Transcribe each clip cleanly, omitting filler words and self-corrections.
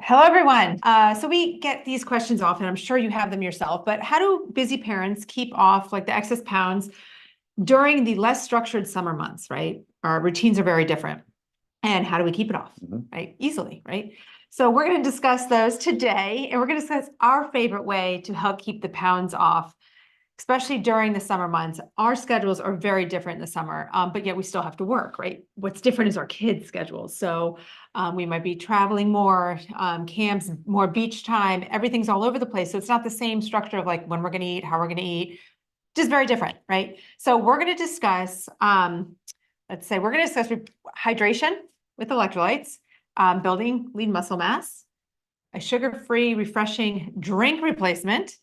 Hello, everyone. So we get these questions often. I'm sure you have them yourself, but how do busy parents keep off like the excess pounds during the less structured summer months, right? Our routines are very different. And how do we keep it off, right? Easily, right? So we're going to discuss those today, and we're going to discuss our favorite way to help keep the pounds off, especially during the summer months. Our schedules are very different in the summer, but yet we still have to work, right? What's different is our kids' schedules. So we might be traveling more, camps, more beach time, everything's all over the place. So it's not the same structure of like when we're going to eat, how we're going to eat, just very different, right? So we're going to discuss, let's say we're going to discuss hydration with electrolytes, building lean muscle mass, a sugar-free, refreshing drink replacement,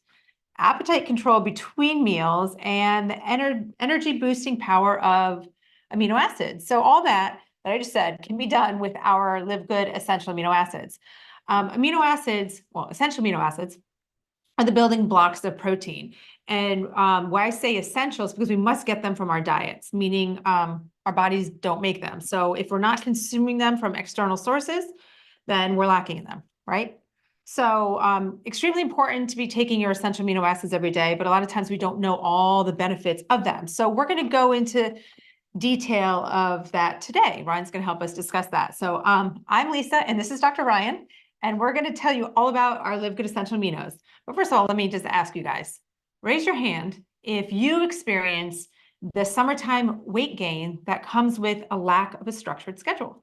appetite control between meals, and the energy boosting power of amino acids. So all that I just said can be done with our LiveGood Essential Amino Acids. Amino acids, well, essential amino acids are the building blocks of protein. And why I say essential is because we must get them from our diets, meaning our bodies don't make them. So if we're not consuming them from external sources, then we're lacking in them, right? So extremely important to be taking your essential amino acids every day, but a lot of times we don't know all the benefits of them. So we're going to go into detail of that today. Ryan's going to help us discuss that. So I'm Lisa, and this is Dr. Ryan, and we're going to tell you all about our LiveGood Essential Aminos. But first of all, let me just ask you guys, raise your hand if you experience the summertime weight gain that comes with a lack of a structured schedule.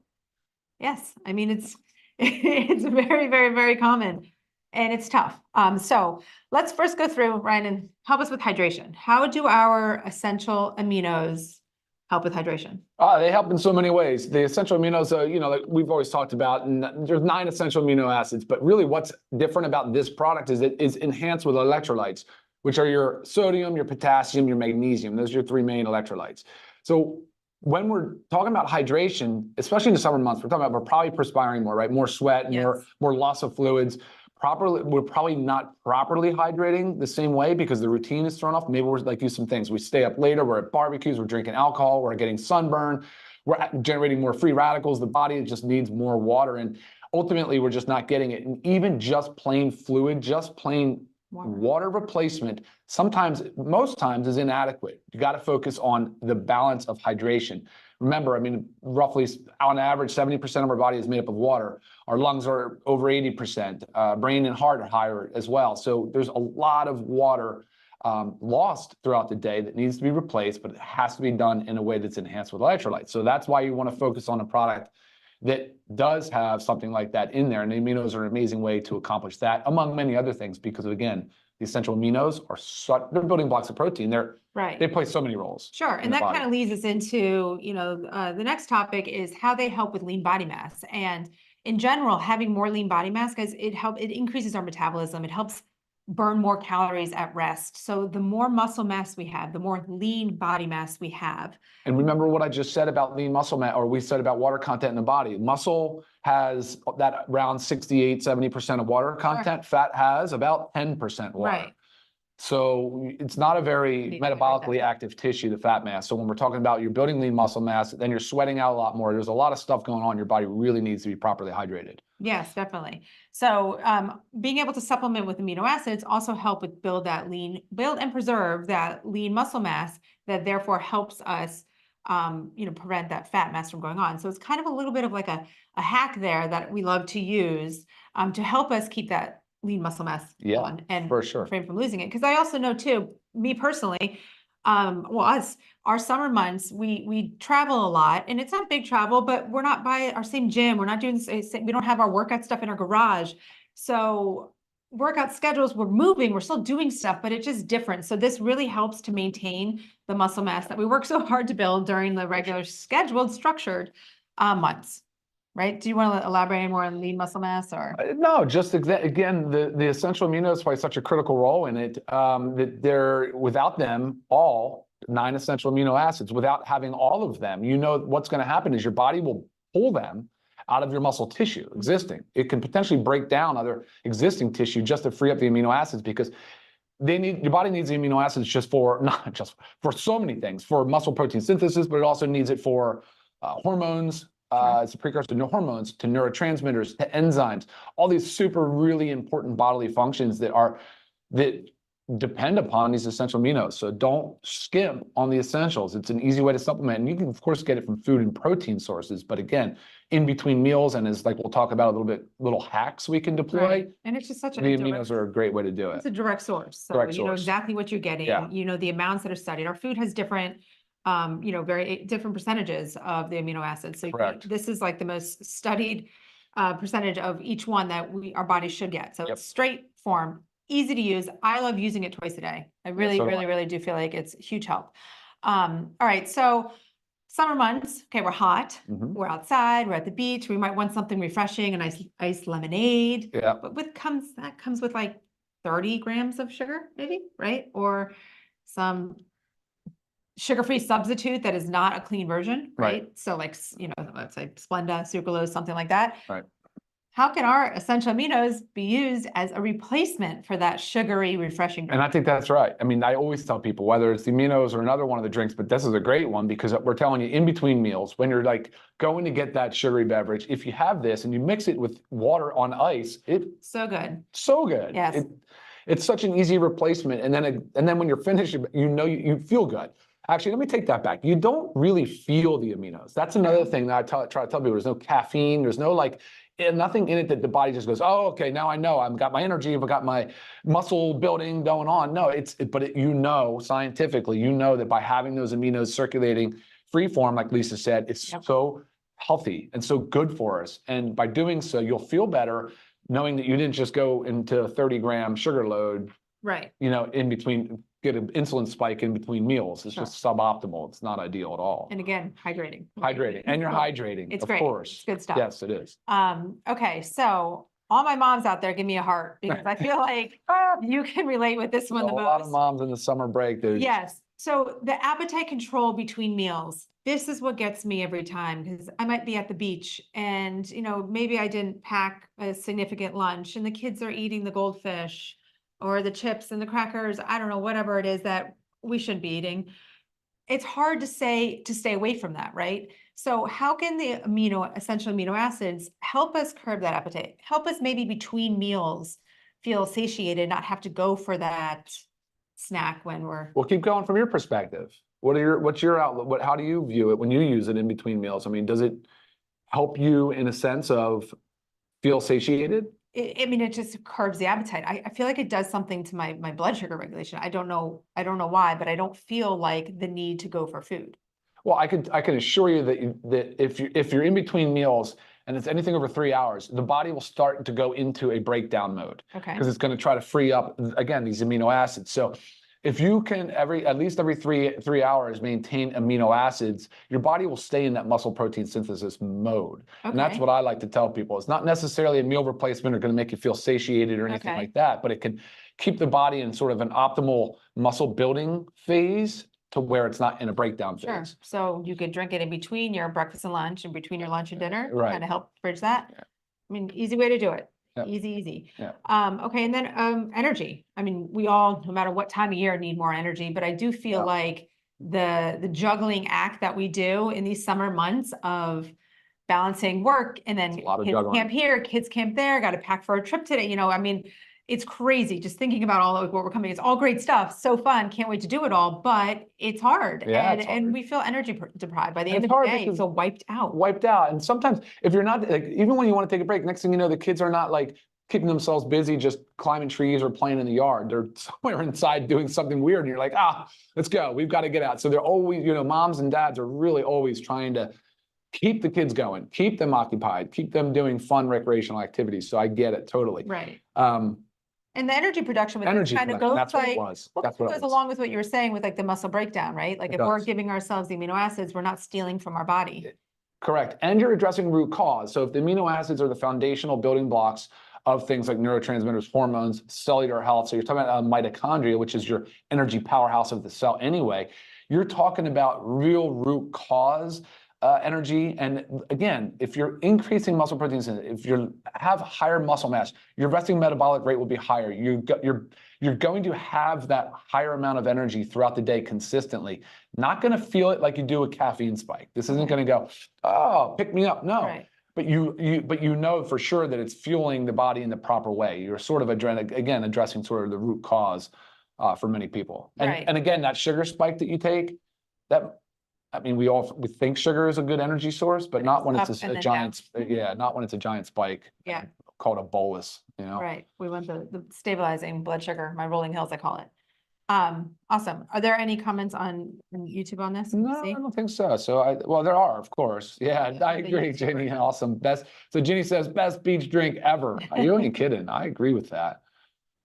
Yes, I mean, it's very, very, very common, and it's tough. So let's first go through, Ryan, and help us with hydration. How do our essential aminos help with hydration? They help in so many ways. The essential aminos, like we've always talked about, and there's 9 essential amino acids, but really what's different about this product is it is enhanced with electrolytes, which are your sodium, your potassium, your magnesium. Those are your 3 main electrolytes. So when we're talking about hydration, especially in the summer months, we're probably perspiring more, right? More sweat, Yes. more loss of fluids. We're probably not properly hydrating the same way because the routine is thrown off. Maybe we're like do some things. We stay up later, we're at barbecues, we're drinking alcohol, we're getting sunburn, we're generating more free radicals. The body just needs more water, and ultimately we're just not getting it. And even just plain fluid, just plain water replacement, most times is inadequate. You got to focus on the balance of hydration. Remember, I mean, roughly on average, 70% of our body is made up of water. Our lungs are over 80%. Brain and heart are higher as well. So there's a lot of water lost throughout the day that needs to be replaced, but it has to be done in a way that's enhanced with electrolytes. So that's why you want to focus on a product that does have something like that in there. And the aminos are an amazing way to accomplish that, among many other things, because again, the essential aminos they're building blocks of protein. They play so many roles. Sure. And that kind of leads us into, the next topic is how they help with lean body mass. And in general, having more lean body mass, guys, it increases our metabolism. It helps burn more calories at rest. So the more muscle mass we have, the more lean body mass we have. And remember what I just said about lean muscle mass, or we said about water content in the body. Muscle has that around 68-70% of water content. Sure. Fat has about 10% water. Right. So it's not a very metabolically active tissue, the fat mass. So when we're talking about you're building lean muscle mass, then you're sweating out a lot more. There's a lot of stuff going on. Your body really needs to be properly hydrated. Yes, definitely. So being able to supplement with amino acids also help with build and preserve that lean muscle mass that therefore helps us, prevent that fat mass from going on. So it's kind of a little bit of like a hack there that we love to use to help us keep that lean muscle mass on and for sure. refrain from losing it. Because I also know too, me personally, our summer months, we travel a lot, and it's not big travel, but we're not by our same gym. We're not doing we don't have our workout stuff in our garage. So workout schedules, we're moving, we're still doing stuff, but it's just different. So this really helps to maintain the muscle mass that we work so hard to build during the regular scheduled, structured months. Right? Do you want to elaborate more on lean muscle mass, or? No, just again, the essential aminos play such a critical role in it that without them, all 9 essential amino acids, without having all of them, what's going to happen is your body will pull them out of your muscle tissue existing. It can potentially break down other existing tissue just to free up the amino acids, because your body needs the amino acids not just for so many things, for muscle protein synthesis, but it also needs it for hormones, It's a precursor to hormones, to neurotransmitters, to enzymes, all these super really important bodily functions that depend upon these essential aminos. So don't skimp on the essentials. It's an easy way to supplement. And you can, of course, get it from food and protein sources. But again, in between meals, and as like we'll talk about a little bit, little hacks we can deploy. Right. And it's just such the aminos are a great way to do it. It's a direct source. So Direct you know source. exactly what you're getting. Yeah. You know the amounts that are studied. Our food has different, very different percentages of the amino acids. So Correct. this is like the most studied percentage of each one that our body should get. So it's straight form, easy to use. I love using it twice a day. I really, so do really, I. really do feel like it's huge help. All right, so summer months, okay, we're hot, we're outside, we're at the beach, we might want something refreshing, an iced lemonade. Yeah. But that comes with like 30 grams of sugar, maybe, right? Or some sugar-free substitute that is not a clean version, right? So like, let's say Splenda, sucralose, something like that. Right. How can our essential aminos be used as a replacement for that sugary, refreshing drink? And I think that's right. I mean, I always tell people, whether it's the aminos or another one of the drinks, but this is a great one because we're telling you in between meals, when you're like going to get that sugary beverage, if you have this and you mix it with water on ice, it's so good. So good. Yes. It's such an easy replacement. And then when you're finished, you feel good. Actually, let me take that back. You don't really feel the aminos. That's another thing that I try to tell people. There's no caffeine. There's no nothing in it that the body just goes, oh, okay, now I know. I've got my energy. I've got my muscle building going on. No, scientifically, you know that by having those aminos circulating free form, like Lisa said, it's so healthy and so good for us. And by doing so, you'll feel better knowing that you didn't just go into a 30-gram sugar load, right? In between, get an insulin spike in between meals. It's just suboptimal. It's not ideal at all. And again, hydrating. And you're hydrating. It's of great. course. It's good stuff. Yes, it is. Okay, so all my moms out there, give me a heart because I feel like you can relate with this one the most. A lot of moms in the summer break. Yes. So the appetite control between meals, this is what gets me every time because I might be at the beach and, maybe I didn't pack a significant lunch and the kids are eating the goldfish or the chips and the crackers. I don't know, whatever it is that we shouldn't be eating. It's hard to stay away from that, right? So how can the essential amino acids help us curb that appetite? Help us maybe between meals feel satiated, not have to go for that snack when we're. Well, keep going from your perspective. What's your outlook? How do you view it when you use it in between meals? I mean, does it help you in a sense of feel satiated? It just curbs the appetite. I feel like it does something to my blood sugar regulation. I don't know why, but I don't feel like the need to go for food. Well, I can assure you that if you're in between meals and it's anything over 3 hours, the body will start to go into a breakdown mode. Okay. Because it's going to try to free up again these amino acids. So if you can at least every three hours maintain amino acids, your body will stay in that muscle protein synthesis mode. Okay. And that's what I like to tell people. It's not necessarily a meal replacement or going to make you feel satiated or anything like that, but it can keep the body in sort of an optimal muscle building phase to where it's not in a breakdown phase. Sure. So you could drink it in between your breakfast and lunch and between your lunch and dinner, right? Kind of help bridge that. Yeah. I mean, easy way to do it. Yep. Easy. Yeah. Okay. And then energy. I mean, we all, no matter what time of year, need more energy, but I do feel like the juggling act that we do in these summer months of balancing work and then kids camp here, kids camp there, got to pack for a trip today. I mean, it's crazy just thinking about all of what we're coming. It's all great stuff. So fun. Can't wait to do it all, but it's hard. Yeah, and we feel energy deprived by the end of the day. So wiped out. And sometimes if you're not even when you want to take a break, next thing you know, the kids are not keeping themselves busy, just climbing trees or playing in the yard. They're somewhere inside doing something weird. And you're like, let's go. We've got to get out. So they're always, moms and dads are really always trying to keep the kids going, keep them occupied, keep them doing fun recreational activities. So I get it totally. Right. And the energy production with this kind of goes that's what it was. That's what goes along with what you were saying with the muscle breakdown, right? If we're giving ourselves the amino acids, we're not stealing from our body. Correct. And you're addressing root cause. So if the amino acids are the foundational building blocks of things like neurotransmitters, hormones, cellular health. So you're talking about mitochondria, which is your energy powerhouse of the cell anyway. You're talking about real root cause energy. And again, if you're increasing muscle protein synthesis, if you have higher muscle mass, your resting metabolic rate will be higher. You're going to have that higher amount of energy throughout the day consistently. Not going to feel it like you do a caffeine spike. This isn't going to go, oh, pick me up. No. Right. But you know for sure that it's fueling the body in the proper way. You're sort of addressing sort of the root cause for many people. Right. And again, that sugar spike that you take, we think sugar is a good energy source, but not when it's a giant, not when it's a giant spike. Yeah. Called a bolus, Right. We want the stabilizing blood sugar, my rolling hills, I call it. Awesome. Are there any comments on YouTube on this? No, I don't think so. Well, there are, of course. Yeah, I agree, Ginny. Awesome. So Ginny says, best beach drink ever. You ain't kidding. I agree with that.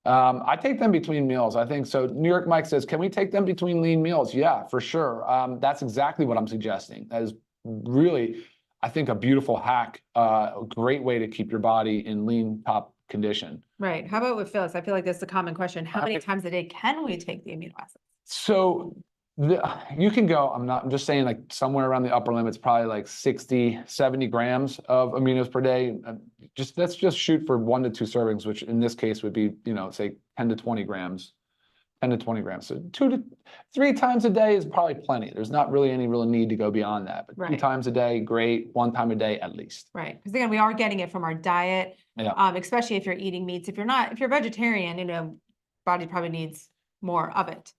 I take them between meals. I think so. New York Mike says, can we take them between lean meals? Yeah, for sure. That's exactly what I'm suggesting. That is really, I think, a beautiful hack, a great way to keep your body in lean top condition. Right. How about with Phyllis? I feel like that's a common question. How many times a day can we take the amino acids? So you can go, I'm just saying, like somewhere around the upper limit, it's probably like 60, 70 grams of aminos per day. Let's just shoot for 1 to 2 servings, which in this case would be, say 10 to 20 grams. 10 to 20 grams. So 2 to 3 times a day is probably plenty. There's not really any real need to go beyond that. But 2 times a day, great. 1 time a day at least. Right. Because again, we are getting it from our diet. Yeah. Especially if you're eating meats. If you're vegetarian, body probably needs more of it.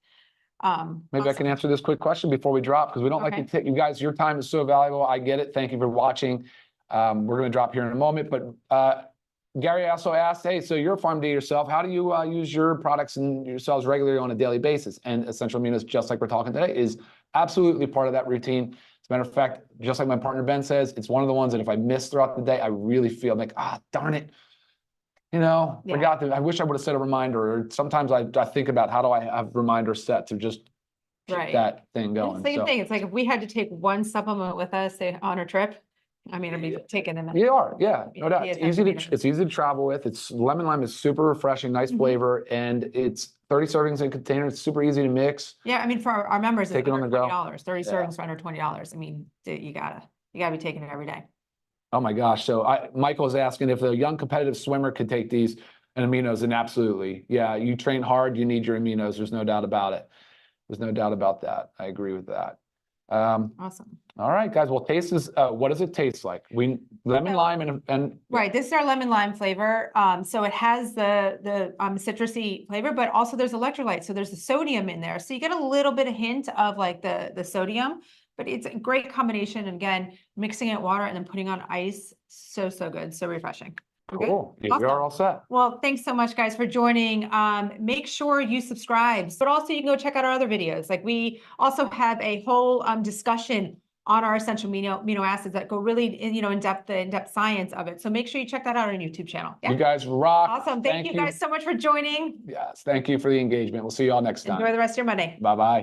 Maybe I can answer this quick question before we drop, because we don't like to take you guys. Your time is so valuable. I get it. Thank you for watching. We're going to drop here in a moment, but Gary also asked, hey, so you're a farm to yourself. How do you use your products and yourselves regularly on a daily basis? And essential aminos, just like we're talking today, is absolutely part of that routine. As a matter of fact, just like my partner Ben says, it's one of the ones that if I miss throughout the day, I really feel like, darn it. Forgot that. I wish I would have set a reminder. Or sometimes I think about how do I have reminders set to just keep that thing going. Same thing. It's like if we had to take one supplement with us, say on a trip, I'd be taking them. You are, yeah, no doubt. It's easy to travel with. Lemon lime is super refreshing, nice flavor, and it's 30 servings in a container. It's super easy to mix. Yeah, for our members, it's under $20. 30 servings for under $20. You gotta be taking it every day. Oh my gosh. So Michael's asking if a young competitive swimmer could take these and aminos, and absolutely. Yeah, you train hard, you need your aminos. There's no doubt about it. There's no doubt about that. I agree with that. Awesome. All right, guys. Well, taste is, what does it taste like? Lemon lime and right. This is our lemon lime flavor. So it has the citrusy flavor, but also there's electrolytes. So there's the sodium in there. So you get a little bit of hint of like the sodium, but it's a great combination. And again, mixing it with water and then putting on ice. So good. So refreshing. Cool. Yeah, we are all set. Well, thanks so much, guys, for joining. Make sure you subscribe, but also you can go check out our other videos. Like we also have a whole discussion on our essential amino acids that go really in depth science of it. So make sure you check that out on our YouTube channel. Yeah? You guys rock. Awesome. Thank you guys so much for joining. Yes. Thank you for the engagement. We'll see you all next time. Enjoy the rest of your Monday. Bye-bye.